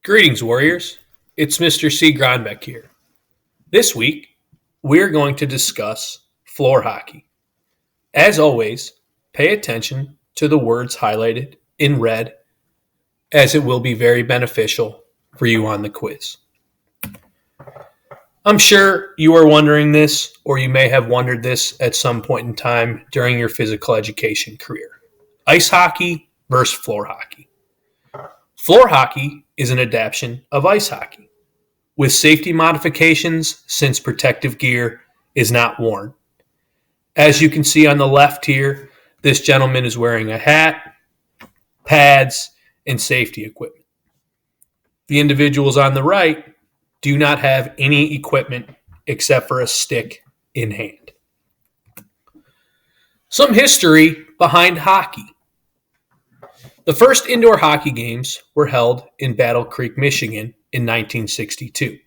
Greetings, Warriors. It's Mr. C. Gronbeck here. This week, we're going to discuss floor hockey. As always, pay attention to the words highlighted in red, as it will be very beneficial for you on the quiz. I'm sure you are wondering this, or you may have wondered this at some point in time during your physical education career. Ice hockey versus floor hockey. Floor hockey is an adaptation of ice hockey, with safety modifications since protective gear is not worn. As you can see on the left here, this gentleman is wearing a hat, pads, and safety equipment. The individuals on the right do not have any equipment except for a stick in hand. Some history behind hockey. The first indoor hockey games were held in Battle Creek, Michigan in 1962.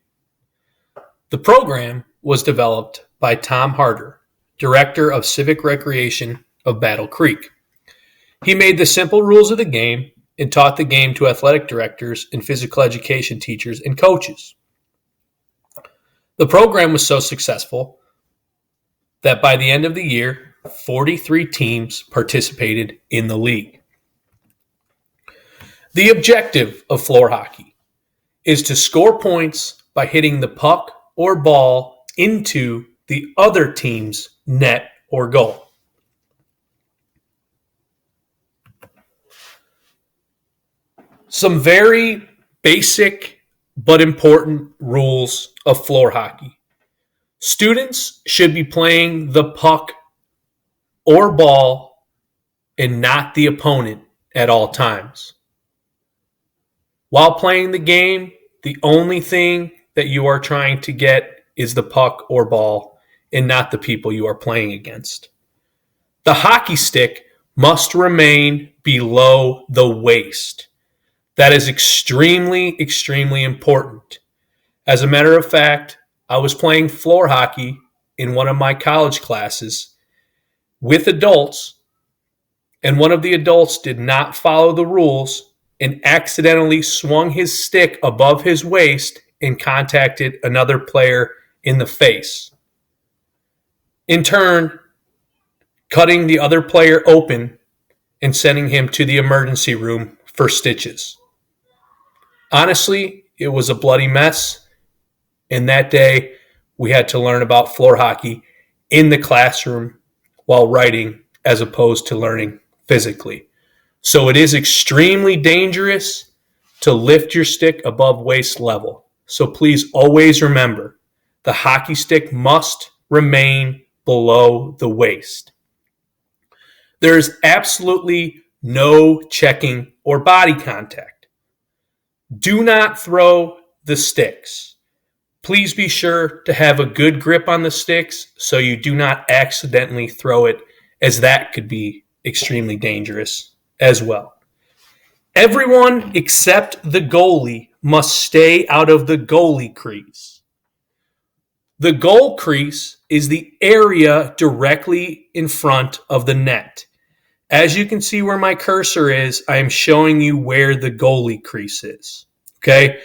The program was developed by Tom Harder, Director of Civic Recreation of Battle Creek. He made the simple rules of the game and taught the game to athletic directors and physical education teachers and coaches. The program was so successful that by the end of the year, 43 teams participated in the league. The objective of floor hockey is to score points by hitting the puck or ball into the other team's net or goal. Some very basic but important rules of floor hockey. Students should be playing the puck or ball and not the opponent at all times. While playing the game, the only thing that you are trying to get is the puck or ball and not the people you are playing against. The hockey stick must remain below the waist. That is extremely, extremely important. As a matter of fact, I was playing floor hockey in one of my college classes with adults, and one of the adults did not follow the rules and accidentally swung his stick above his waist and contacted another player in the face. In turn, cutting the other player open and sending him to the emergency room for stitches. Honestly, it was a bloody mess, and that day we had to learn about floor hockey in the classroom while writing as opposed to learning physically. So it is extremely dangerous to lift your stick above waist level. So please always remember, the hockey stick must remain below the waist. There is absolutely no checking or body contact. Do not throw the sticks. Please be sure to have a good grip on the sticks so you do not accidentally throw it, as that could be extremely dangerous as well. Everyone except the goalie must stay out of the goalie crease. The goal crease is the area directly in front of the net. As you can see where my cursor is, I am showing you where the goalie crease is. Okay?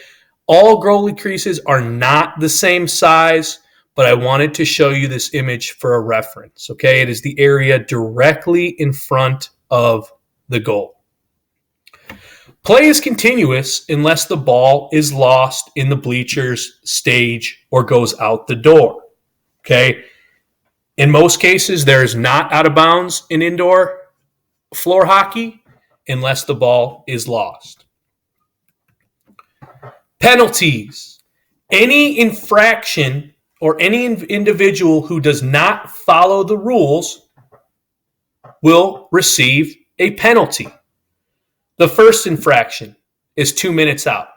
All goalie creases are not the same size, but I wanted to show you this image for a reference. Okay? It is the area directly in front of the goal. Play is continuous unless the ball is lost in the bleachers, stage, or goes out the door. Okay? In most cases, there is not out of bounds in indoor floor hockey unless the ball is lost. Penalties. Any infraction or any individual who does not follow the rules will receive a penalty. The first infraction is 2 minutes out.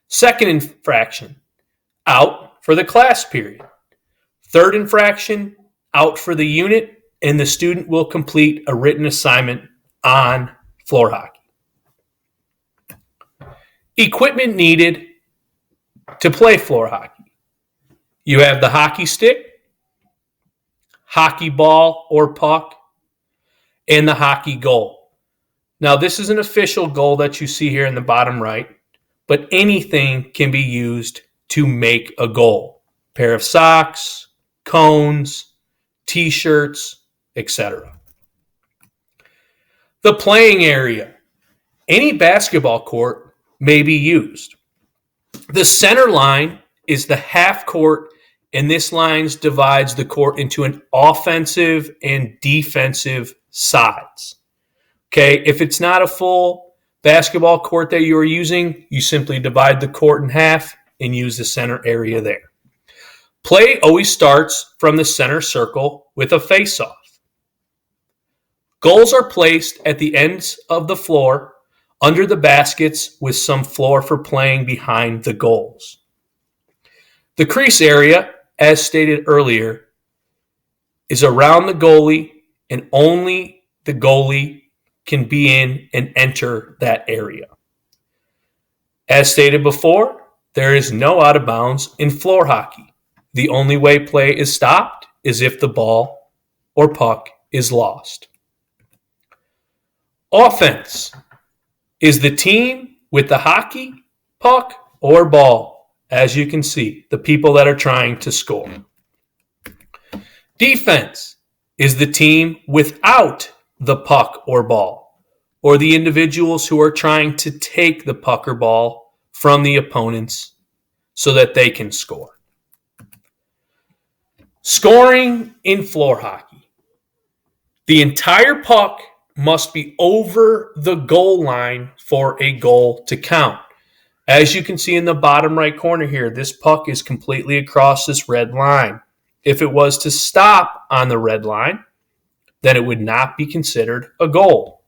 Second infraction, out for the class period. Third infraction, out for the unit, and the student will complete a written assignment on floor hockey. Equipment needed to play floor hockey. You have the hockey stick, hockey ball or puck, and the hockey goal. Now, this is an official goal that you see here in the bottom right, but anything can be used to make a goal. Pair of socks, cones, t-shirts, etc. The playing area. Any basketball court may be used. The center line is the half court, and this line divides the court into an offensive and defensive sides. Okay, if it's not a full basketball court that you are using, you simply divide the court in half and use the center area there. Play always starts from the center circle with a face-off. Goals are placed at the ends of the floor under the baskets with some floor for playing behind the goals. The crease area, as stated earlier, is around the goalie, and only the goalie can be in and enter that area. As stated before, there is no out of bounds in floor hockey. The only way play is stopped is if the ball or puck is lost. Offense is the team with the hockey, puck, or ball, as you can see, the people that are trying to score. Defense is the team without the puck or ball, or the individuals who are trying to take the puck or ball from the opponents so that they can score. Scoring in floor hockey. The entire puck must be over the goal line for a goal to count. As you can see in the bottom right corner here, this puck is completely across this red line. If it was to stop on the red line, then it would not be considered a goal.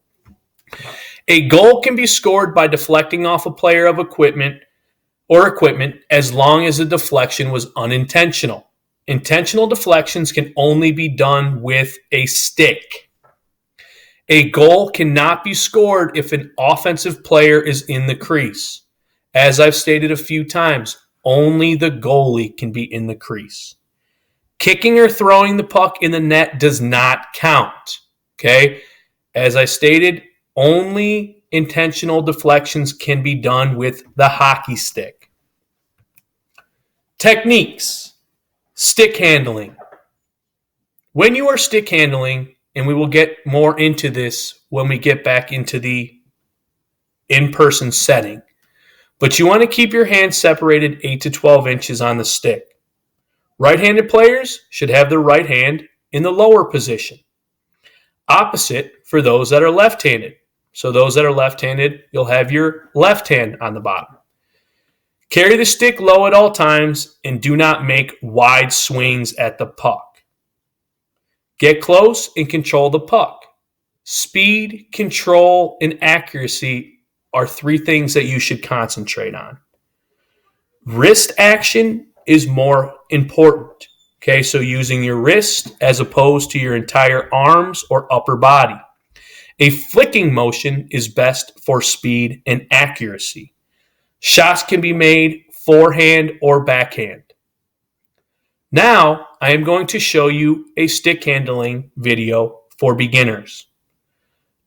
A goal can be scored by deflecting off a player of equipment as long as the deflection was unintentional. Intentional deflections can only be done with a stick. A goal cannot be scored if an offensive player is in the crease. As I've stated a few times, only the goalie can be in the crease. Kicking or throwing the puck in the net does not count. Okay? As I stated, only intentional deflections can be done with the hockey stick. Techniques. Stick handling. When you are stick handling, and we will get more into this when we get back into the in-person setting, but you want to keep your hands separated 8 to 12 inches on the stick. Right-handed players should have their right hand in the lower position. Opposite for those that are left-handed. So those that are left-handed, you'll have your left hand on the bottom. Carry the stick low at all times and do not make wide swings at the puck. Get close and control the puck. Speed, control, and accuracy are 3 things that you should concentrate on. Wrist action is more important. Okay, so using your wrist as opposed to your entire arms or upper body. A flicking motion is best for speed and accuracy. Shots can be made forehand or backhand. Now, I am going to show you a stick handling video for beginners.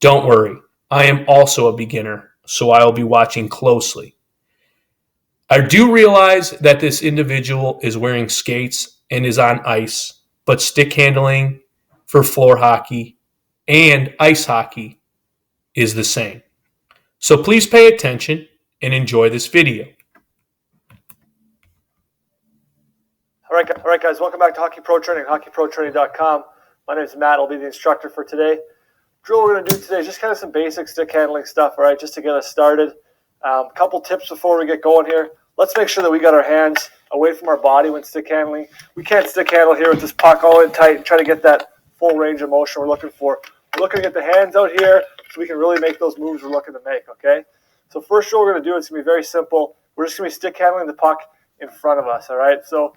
Don't worry, I am also a beginner, so I will be watching closely. I do realize that this individual is wearing skates and is on ice, but stick handling for floor hockey and ice hockey is the same. So please pay attention and enjoy this video. All right, guys, welcome back to Hockey Pro Training, hockeyprotraining.com. My name is Matt. I'll be the instructor for today. Drill we're going to do today is just kind of some basic stick handling stuff, all right, just to get us started. A couple tips before we get going here. Let's make sure that we got our hands away from our body when stick handling. We can't stick handle here with this puck all in tight and try to get that full range of motion we're looking for. We're looking to get the hands out here so we can really make those moves we're looking to make, okay? So first drill we're going to do is going to be very simple. We're just going to be stick handling the puck in front of us, all right? So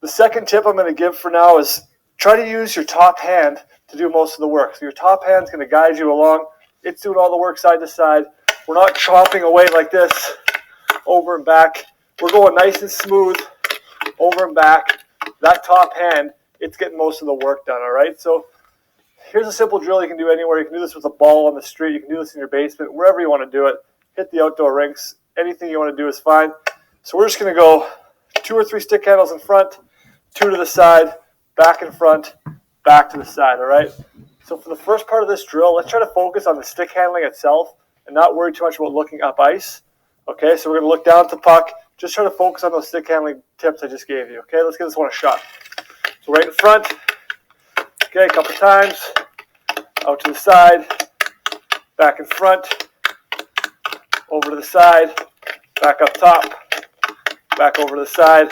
the second tip I'm going to give for now is try to use your top hand to do most of the work. So your top hand's going to guide you along. It's doing all the work side to side. We're not chopping away like this, over and back. We're going nice and smooth, over and back. That top hand, it's getting most of the work done, all right? So here's a simple drill you can do anywhere. You can do this with a ball on the street. You can do this in your basement, wherever you want to do it. Hit the outdoor rinks anything you want to do is fine. So we're just going to go 2 or 3 stick handles in front, 2 to the side, back in front, back to the side, all right? So for the first part of this drill, let's try to focus on the stick handling itself and not worry too much about looking up ice. Okay, so we're going to look down at the puck, just try to focus on those stick handling tips I just gave you. Okay, let's give this one a shot. So right in front, okay, a couple times, out to the side, back in front, over to the side, back up top, back over to the side,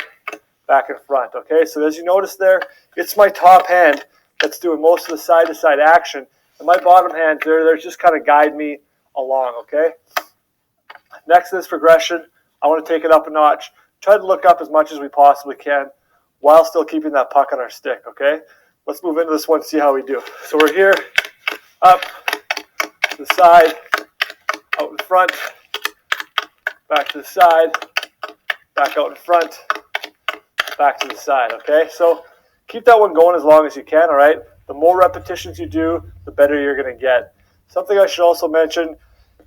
back in front. Okay, so as you notice there, it's my top hand that's doing most of the side-to-side action, and my bottom hand, they're just kind of guide me along, okay? Next to this progression, I want to take it up a notch. Try to look up as much as we possibly can while still keeping that puck on our stick, okay? Let's move into this one and see how we do. So we're here, up, to the side, out in front, back to the side, back out in front, back to the side, okay? So keep that one going as long as you can, all right? The more repetitions you do, the better you're going to get. Something I should also mention,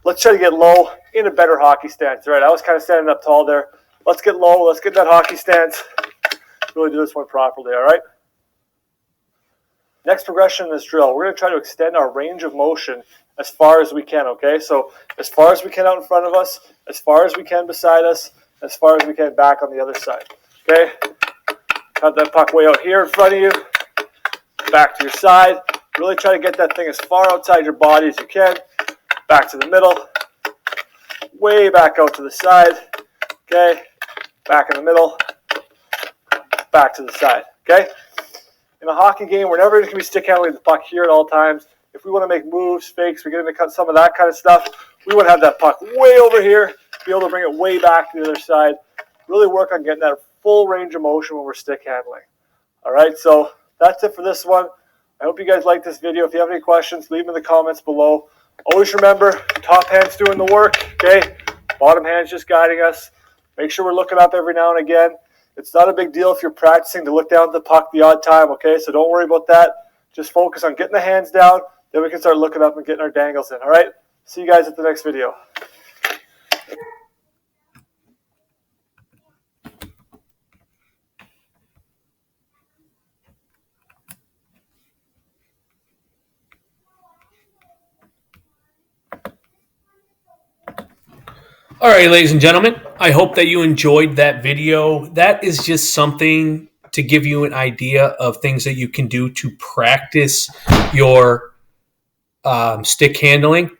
let's try to get low in a better hockey stance, all right? I was kind of standing up tall there. Let's get low. Let's get that hockey stance. Really do this one properly, all right? Next progression in this drill, we're going to try to extend our range of motion as far as we can, okay? So as far as we can out in front of us, as far as we can beside us, as far as we can back on the other side, okay? Have that puck way out here in front of you, back to your side. Really try to get that thing as far outside your body as you can. Back to the middle, way back out to the side, okay? Back in the middle, back to the side, okay? In a hockey game, we're never going to be stick handling the puck here at all times. If we want to make moves, fakes, we get into some of that kind of stuff, we want to have that puck way over here, be able to bring it way back to the other side. Really work on getting that full range of motion when we're stick handling. All right, so that's it for this one. I hope you guys like this video. If you have any questions, leave them in the comments below. Always remember, top hand's doing the work, okay? Bottom hand's just guiding us. Make sure we're looking up every now and again. It's not a big deal if you're practicing to look down at the puck the odd time, okay? So don't worry about that. Just focus on getting the hands down. Then we can start looking up and getting our dangles in, all right? See you guys at the next video. All right, ladies and gentlemen, I hope that you enjoyed that video. That is just something to give you an idea of things that you can do to practice your stick handling.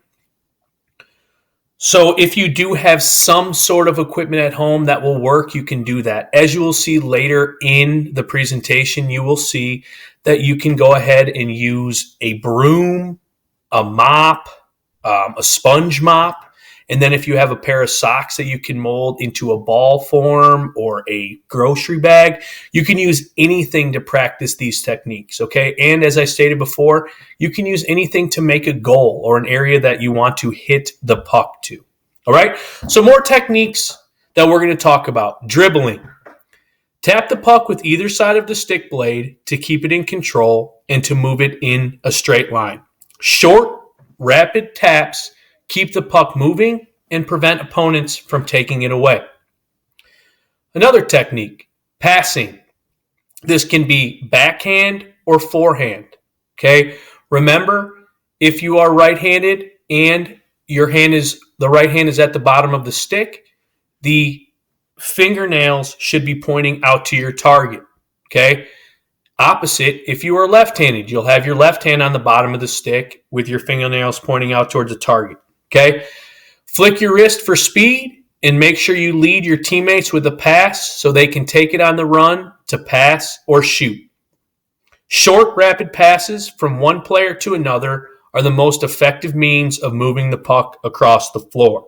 So if you do have some sort of equipment at home that will work, you can do that. As you will see later in the presentation, you will see that you can go ahead and use a broom, a mop, a sponge mop. And then if you have a pair of socks that you can mold into a ball form or a grocery bag, you can use anything to practice these techniques, okay? And as I stated before, you can use anything to make a goal or an area that you want to hit the puck to, all right? So more techniques that we're going to talk about. Dribbling. Tap the puck with either side of the stick blade to keep it in control and to move it in a straight line. Short, rapid taps keep the puck moving and prevent opponents from taking it away. Another technique, passing. This can be backhand or forehand, okay? Remember, if you are right-handed and the right hand is at the bottom of the stick, the fingernails should be pointing out to your target, okay? Opposite, if you are left-handed, you'll have your left hand on the bottom of the stick with your fingernails pointing out towards the target. Okay, flick your wrist for speed and make sure you lead your teammates with a pass so they can take it on the run to pass or shoot. Short, rapid passes from one player to another are the most effective means of moving the puck across the floor.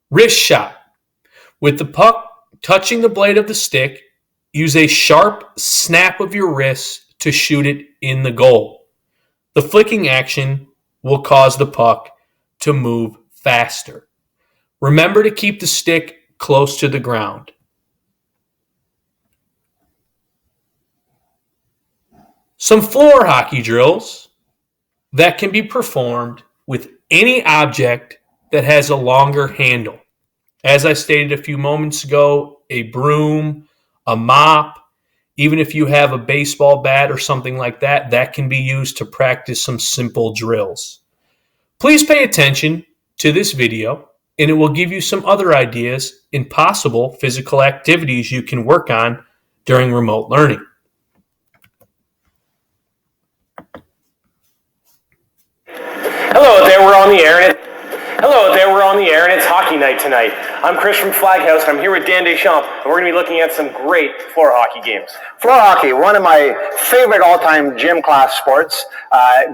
Wrist shot. With the puck touching the blade of the stick, use a sharp snap of your wrist to shoot it in the goal. The flicking action will cause the puck to move faster. Remember to keep the stick close to the ground. Some floor hockey drills that can be performed with any object that has a longer handle. As I stated a few moments ago, a broom, a mop, even if you have a baseball bat or something like that, that can be used to practice some simple drills. Please pay attention to this video, and it will give you some other ideas in possible physical activities you can work on during remote learning. Hello there, we're on the air and it's hockey night tonight. I'm Chris from Flaghouse and I'm here with Dan Deschamps and we're going to be looking at some great floor hockey games. Floor hockey, one of my favorite all-time gym class sports.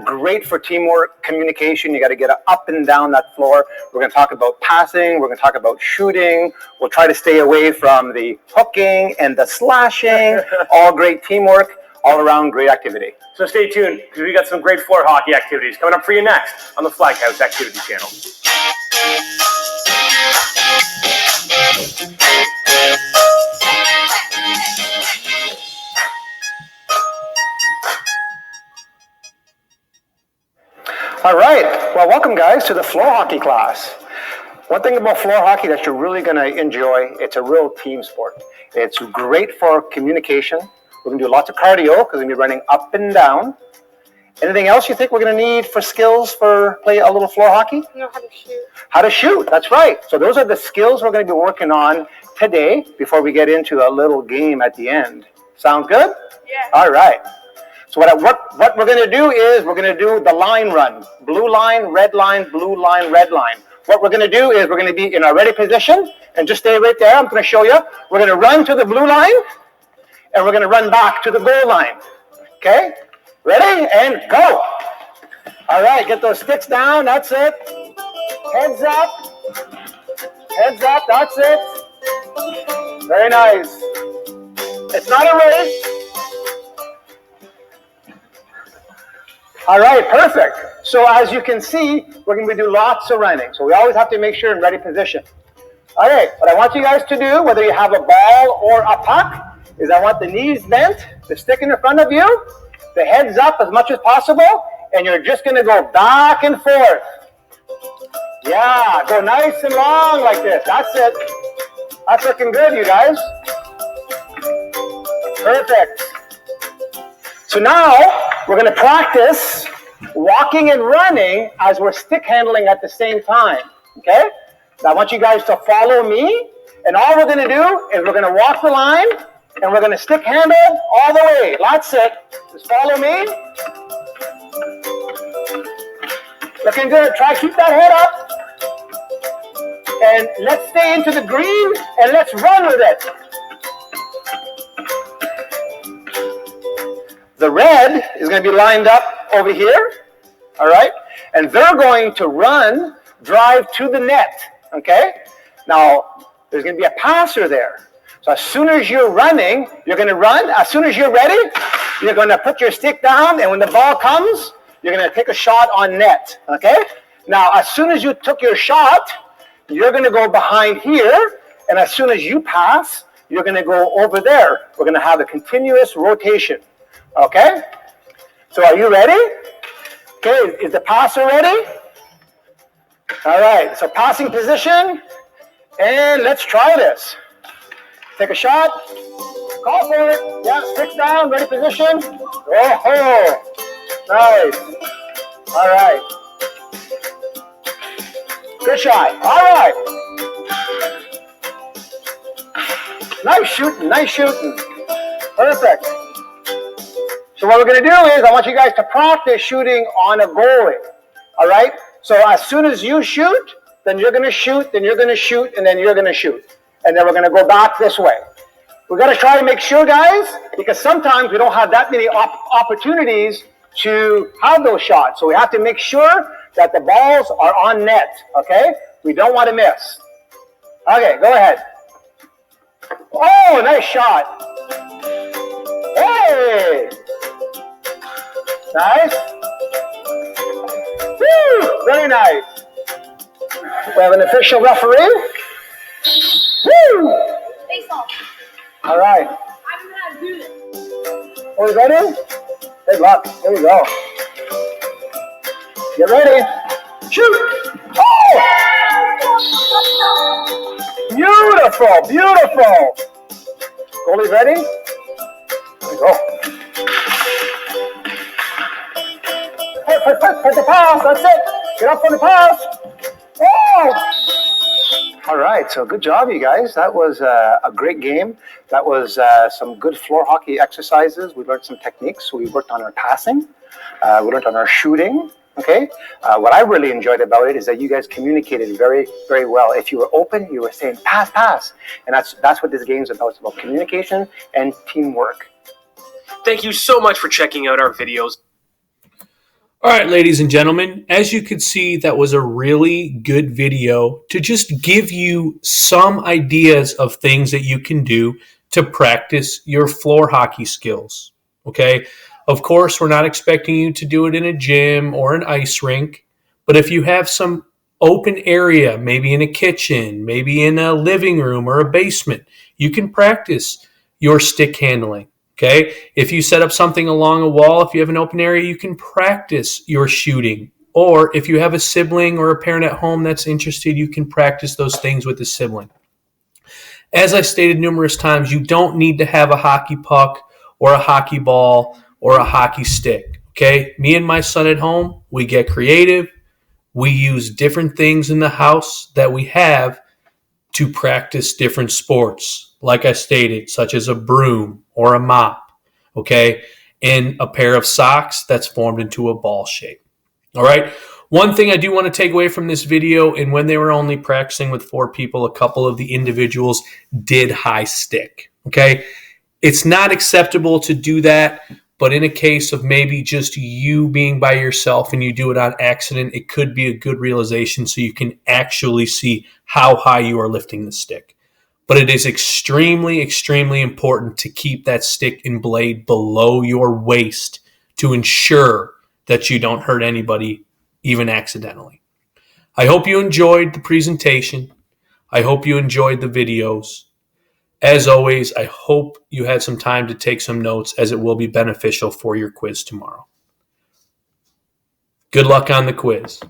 Great for teamwork, communication. You got to get up and down that floor. We're going to talk about passing. We're going to talk about shooting. We'll try to stay away from the hooking and the slashing. All great teamwork, all around great activity. So stay tuned because we got some great floor hockey activities coming up for you next on the Flaghouse Activity Channel. All right, well, welcome guys to the floor hockey class. One thing about floor hockey that you're really going to enjoy, it's a real team sport. It's great for communication. We're going to do lots of cardio because we're going to be running up and down. Anything else you think we're going to need for skills for play a little floor hockey? Know how to shoot. How to shoot, that's right. So those are the skills we're going to be working on today before we get into a little game at the end. Sound good? Yeah. All right. So what we're going to do is we're going to do the line run. Blue line, red line, blue line, red line. What we're going to do is we're going to be in our ready position and just stay right there. I'm going to show you. We're going to run to the blue line and we're going to run back to the goal line. Okay? Ready? And go. All right, get those sticks down. That's it. Heads up. Heads up. That's it. Very nice. It's not a race. All right, perfect. So as you can see, we're going to do lots of running. So we always have to make sure in ready position. All right, what I want you guys to do, whether you have a ball or a puck, is I want the knees bent, the stick in front of you, the heads up as much as possible, and you're just going to go back and forth. Yeah, go nice and long like this. That's it. That's looking good, you guys. Perfect. So now we're going to practice walking and running as we're stick handling at the same time. Okay? Now I want you guys to follow me, and all we're going to do is we're going to walk the line and we're going to stick handle all the way. That's it. Just follow me. Looking good. Try to keep that head up. And let's stay into the green and let's run with it. The red is going to be lined up over here. All right? And they're going to run, drive to the net. Okay? Now, there's going to be a passer there. So as soon as you're running, you're going to run. As soon as you're ready, you're going to put your stick down, and when the ball comes, you're going to take a shot on net, okay? Now, as soon as you took your shot, you're going to go behind here, and as soon as you pass, you're going to go over there. We're going to have a continuous rotation, okay? So are you ready? Okay, is the passer ready? All right, so passing position, and let's try this. Take a shot. Call for it. Yeah, sticks down, ready position. Oh, nice. All right. Good shot. All right. Nice shooting, nice shooting. Perfect. So what we're going to do is I want you guys to practice shooting on a goalie. All right? So as soon as you shoot, then you're going to shoot, then you're going to shoot, and then you're going to shoot. And then we're going to go back this way. We've got to try to make sure, guys, because sometimes we don't have that many opportunities to have those shots. So we have to make sure that the balls are on net, okay? We don't want to miss. Okay, go ahead. Oh, nice shot. Hey! Nice. Woo! Very nice. We have an official referee. Woo! Face off. All right. I don't know how to do this. Are we ready? Good luck. Here we go. Get ready. Shoot. Oh! Beautiful, beautiful. Goalie ready? There we go. Put the pass, that's it. Get up for the pass. Oh! All right, so good job, you guys. That was a great game. That was some good floor hockey exercises. We learned some techniques. We worked on our passing. We learned on our shooting. Okay. What I really enjoyed about it is that you guys communicated very, very well. If you were open, you were saying pass, pass, and that's what this game is about. It's about communication and teamwork. Thank you so much for checking out our videos. All right, ladies and gentlemen, as you could see, that was a really good video to just give you some ideas of things that you can do to practice your floor hockey skills. Okay. Of course, we're not expecting you to do it in a gym or an ice rink, but if you have some open area, maybe in a kitchen, maybe in a living room or a basement, you can practice your stick handling. Okay. If you set up something along a wall, if you have an open area, you can practice your shooting. Or if you have a sibling or a parent at home that's interested, you can practice those things with the sibling. As I stated numerous times, you don't need to have a hockey puck or a hockey ball or a hockey stick. Okay. Me and my son at home, we get creative. We use different things in the house that we have to practice different sports, like I stated, such as a broom or a mop, okay, and a pair of socks that's formed into a ball shape. All right. One thing I do want to take away from this video, and when they were only practicing with 4 people, a couple of the individuals did high stick, okay? It's not acceptable to do that, but in a case of maybe just you being by yourself and you do it on accident, it could be a good realization so you can actually see how high you are lifting the stick. But it is extremely, extremely important to keep that stick and blade below your waist to ensure that you don't hurt anybody, even accidentally. I hope you enjoyed the presentation. I hope you enjoyed the videos. As always, I hope you had some time to take some notes, as it will be beneficial for your quiz tomorrow. Good luck on the quiz.